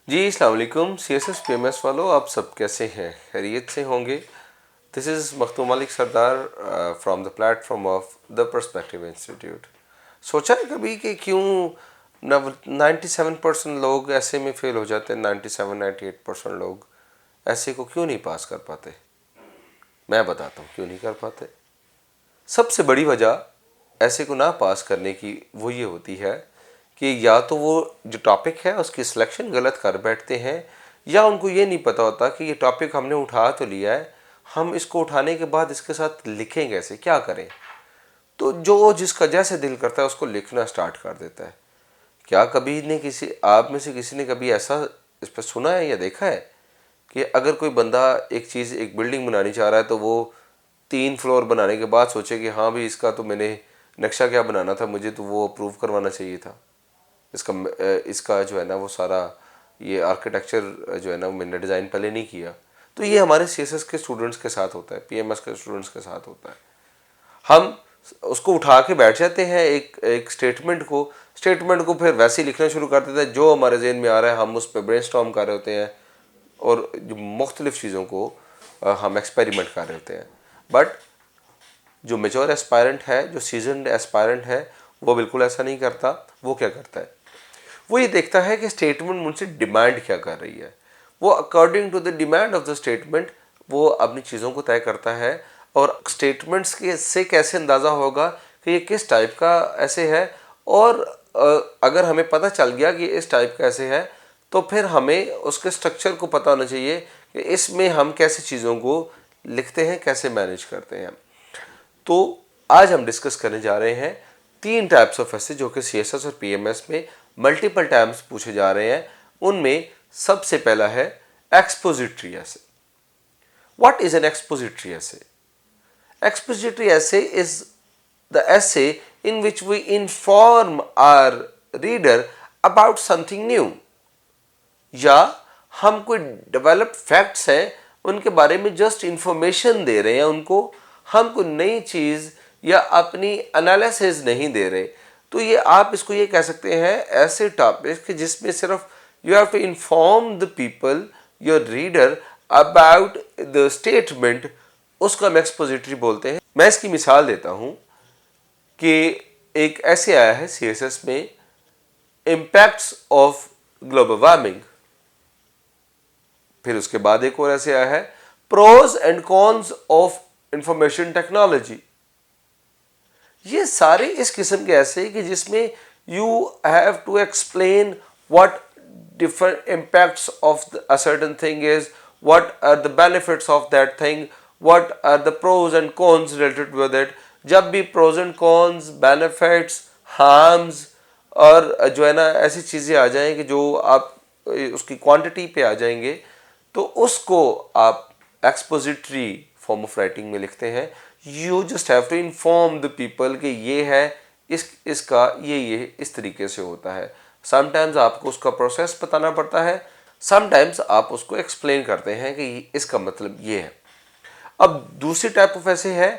जी अस्सलाम वालेकुम CSS PMS वालों, आप सब कैसे हैं? खैरियत से होंगे। This is Makhdoom Malik Sardar from the platform of the perspective institute. सोचा है कभी कि क्यों 97% लोग ऐसे में फेल हो जाते हैं, 97-98% लोग ऐसे को क्यों नहीं पास कर पाते? मैं बताता हूँ क्यों नहीं कर पाते। सबसे बड़ी वजह ऐसे को ना पास करने की वो ये होती है कि या तो वो जो टॉपिक है उसकी सिलेक्शन गलत कर बैठते हैं, या उनको ये नहीं पता होता कि ये टॉपिक हमने उठा तो लिया है, हम इसको उठाने के बाद इसके साथ लिखें कैसे, क्या करें। तो जो जिसका जैसे दिल करता है उसको लिखना स्टार्ट कर देता है। क्या कभी ने किसी आप में से किसी ने कभी ऐसा इस पर सुना है या देखा है कि अगर कोई बंदा एक बिल्डिंग बनानी चाह रहा है तो वो 3 फ्लोर बनाने के बाद सोचे कि हाँ भी इसका तो मैंने नक्शा क्या बनाना था, मुझे तो वो अप्रूव करवाना चाहिए था, इसका जो है ना वो सारा ये आर्किटेक्चर जो है ना वो मैंने डिज़ाइन पहले नहीं किया। तो ये हमारे CSS के स्टूडेंट्स के साथ होता है, PMS के स्टूडेंट्स के साथ होता है। हम उसको उठा के बैठ जाते हैं एक एक स्टेटमेंट को फिर वैसे ही लिखना शुरू कर देते हैं जो हमारे जहन में आ रहा है, हम उस पर ब्रेनस्टॉर्म कर रहे होते हैं और जो मुख्तलिफ चीज़ों को हम एक्सपेरिमेंट कर रहे होते हैं। बट जो मेच्योर एस्पायरेंट है, जो सीजनड एस्पायरेंट है, वो बिल्कुल ऐसा नहीं करता। वो क्या करता है, वो ये देखता है कि स्टेटमेंट मुझसे डिमांड क्या कर रही है। वो according to the demand of the statement वो अपनी चीज़ों को तय करता है। और स्टेटमेंट्स के से कैसे अंदाज़ा होगा कि ये किस टाइप का ऐसे है, और अगर हमें पता चल गया कि इस टाइप का ऐसे है तो फिर हमें उसके स्ट्रक्चर को पता होना चाहिए कि इसमें हम कैसे चीज़ों को लिखते हैं, कैसे मैनेज करते हैं। तो आज हम डिस्कस करने जा रहे हैं 3 टाइप्स ऑफ ऐसे जो कि CSS और PMS में मल्टीपल टाइम्स पूछे जा रहे हैं। उनमें सबसे पहला है एक्सपोजिटरी ऐसे। व्हाट इज एन एक्सपोजिटरी ऐसे? Expository essay is the essay in which we inform our reader about something new, या हम कोई डेवलप्ड फैक्ट्स हैं उनके बारे में जस्ट इंफॉर्मेशन दे रहे हैं उनको, हम कोई नई चीज़ या अपनी एनालिसिस नहीं दे रहे। तो ये आप इसको ये कह सकते हैं ऐसे टॉपिक कि जिसमें सिर्फ you have to inform the people, your reader, about the statement, उसको हम एक्सपोजिटरी बोलते हैं। मैं इसकी मिसाल देता हूँ कि एक ऐसे आया है CSS में, इम्पैक्ट्स ऑफ ग्लोबल वार्मिंग। फिर उसके बाद एक और ऐसे आया है, pros and cons of information technology. ये सारे इस किस्म के ऐसे कि जिसमें you have to explain what different impacts of a certain thing is, what are the benefits of that thing, what are the pros and cons related with it। जब भी pros and cons, benefits, harms और जो है ना ऐसी चीज़ें आ जाएं कि जो आप उसकी क्वांटिटी पे आ जाएंगे, तो उसको आप एक्सपोजिटरी फॉर्म ऑफ राइटिंग में लिखते हैं। You just have to inform the people कि ये है, इसका ये इस तरीके से होता है। समटाइम्स आपको उसका प्रोसेस बताना पड़ता है, समटाइम्स आप उसको एक्सप्लेन करते हैं कि इसका मतलब ये है। अब दूसरी टाइप ऑफ ऐसे है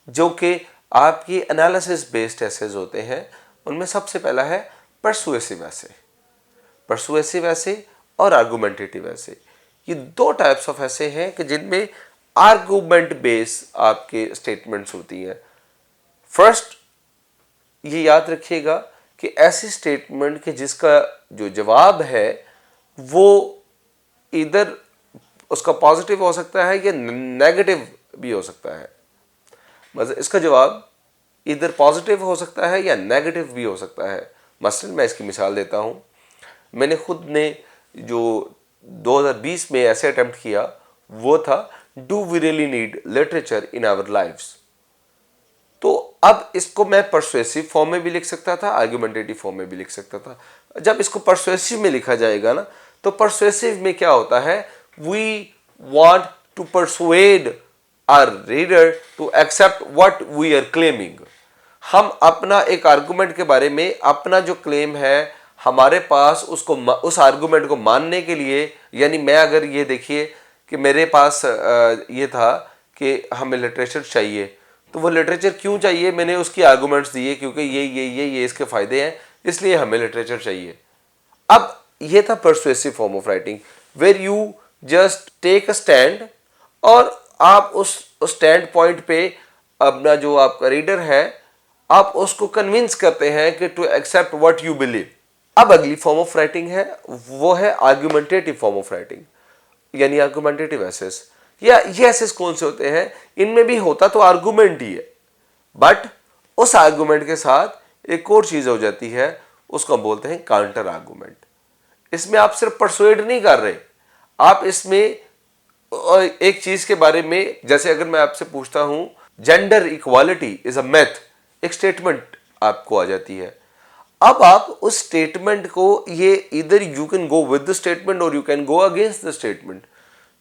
जो कि आपकी एनालिसिस बेस्ड ऐसेज होते हैं। उनमें सबसे पहला है परसुएसिव ऐसे। परसुएसिव ऐसे और आर्गुमेंटेटिव ऐसे, ये 2 टाइप्स ऑफ ऐसे हैं कि जिनमें आर्गुमेंट बेस आपके स्टेटमेंट्स होती हैं। फर्स्ट ये याद रखिएगा कि ऐसी स्टेटमेंट के जिसका जो जवाब है वो इधर उसका पॉजिटिव हो सकता है या नेगेटिव भी हो सकता है। मतलब इसका जवाब इधर पॉजिटिव हो सकता है या नेगेटिव भी हो सकता है। मसलन मैं इसकी मिसाल देता हूँ। मैंने खुद ने जो 2020 में ऐसे अटेम्प्ट किया वो था, do we really need literature in our lives. तो अब इसको मैं परसुएसिव फॉर्म में भी लिख सकता था, आर्गुमेंटेटिव फॉर्म में भी लिख सकता था। जब इसको परसुएसिव में लिखा जाएगा ना, तो परसुएसिव में क्या होता है, we want to persuade our reader to accept what we are claiming. हम अपना एक आर्गुमेंट के बारे में अपना जो क्लेम है हमारे पास, उसको उस आर्गुमेंट को मानने के लिए, यानी मैं अगर ये देखिए कि मेरे पास ये था कि हमें लिटरेचर चाहिए, तो वो लिटरेचर क्यों चाहिए, मैंने उसकी आर्गुमेंट्स दिए क्योंकि ये इसके फ़ायदे हैं, इसलिए हमें लिटरेचर चाहिए। अब ये था persuasive form of writing, where you just take a stand और आप उस स्टैंड पॉइंट पे अपना जो आपका रीडर है आप उसको कन्विंस करते हैं कि to accept what you believe. अब अगली फॉर्म ऑफ राइटिंग है वो है आर्गुमेंटेटिव फॉर्म ऑफ राइटिंग, यानी आर्गुमेंटेटिव एसेस। या ये एसेस कौन से होते हैं, इनमें भी होता तो आर्गुमेंट ही है, बट उस आर्गुमेंट के साथ एक और चीज हो जाती है, उसको बोलते हैं काउंटर आर्गुमेंट। इसमें आप सिर्फ परसुएड नहीं कर रहे, आप इसमें एक चीज के बारे में, जैसे अगर मैं आपसे पूछता हूं gender equality is a math, एक स्टेटमेंट आपको आ जाती है। अब आप उस स्टेटमेंट को, ये इधर you can go with the statement और you can go against the statement.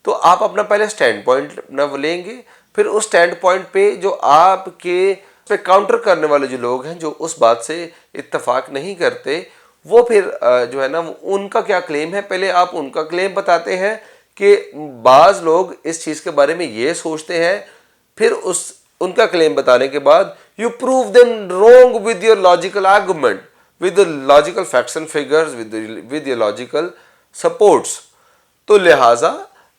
तो आप अपना पहले स्टैंड पॉइंट अपना लेंगे, फिर उस स्टैंड पॉइंट पे जो आपके पे काउंटर करने वाले जो लोग हैं, जो उस बात से इत्तेफाक नहीं करते, वो फिर जो है ना उनका क्या क्लेम है, पहले आप उनका क्लेम बताते हैं कि बाज लोग इस चीज के बारे में ये सोचते हैं, फिर उस उनका क्लेम बताने के बाद you prove them wrong with your logical argument, with the logical facts and figures, with your logical supports। तो लिहाजा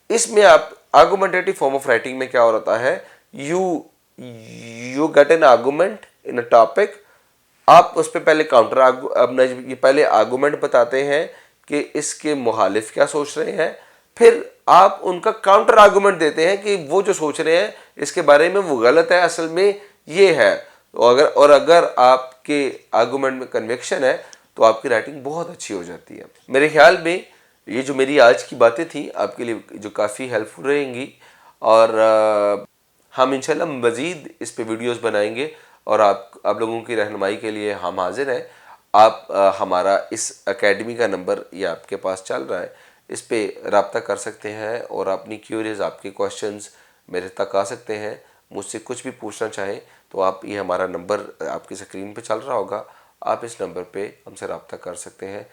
इसमें आप आर्गुमेंटेटिव फॉर्म ऑफ राइटिंग में क्या हो रहा है, you get an argument in a topic, आप उस पर पहले काउंटर अपना ये पहले आर्गुमेंट बताते हैं कि इसके मुखालिफ क्या सोच रहे हैं, फिर आप उनका काउंटर आर्गुमेंट देते हैं कि वो जो सोच रहे हैं इसके बारे में वो गलत है, असल में ये है। अगर आपके आर्गुमेंट में कन्विक्शन है तो आपकी राइटिंग बहुत अच्छी हो जाती है। मेरे ख्याल में ये जो मेरी आज की बातें थी आपके लिए जो काफ़ी हेल्पफुल रहेंगी, और हम इंशाल्लाह मज़ीद इस पे वीडियोस बनाएंगे और आप लोगों की रहनुमाई के लिए हम हाजिर हैं। आप हमारा इस एकेडमी का नंबर ये आपके पास चल रहा है, इस पे रब्ता कर सकते हैं और अपनी क्यूरीज, आपके क्वेश्चंस मेरे तक आ सकते हैं। मुझसे कुछ भी पूछना चाहें तो आप, ये हमारा नंबर आपकी स्क्रीन पे चल रहा होगा, आप इस नंबर पे हमसे रब्ता कर सकते हैं।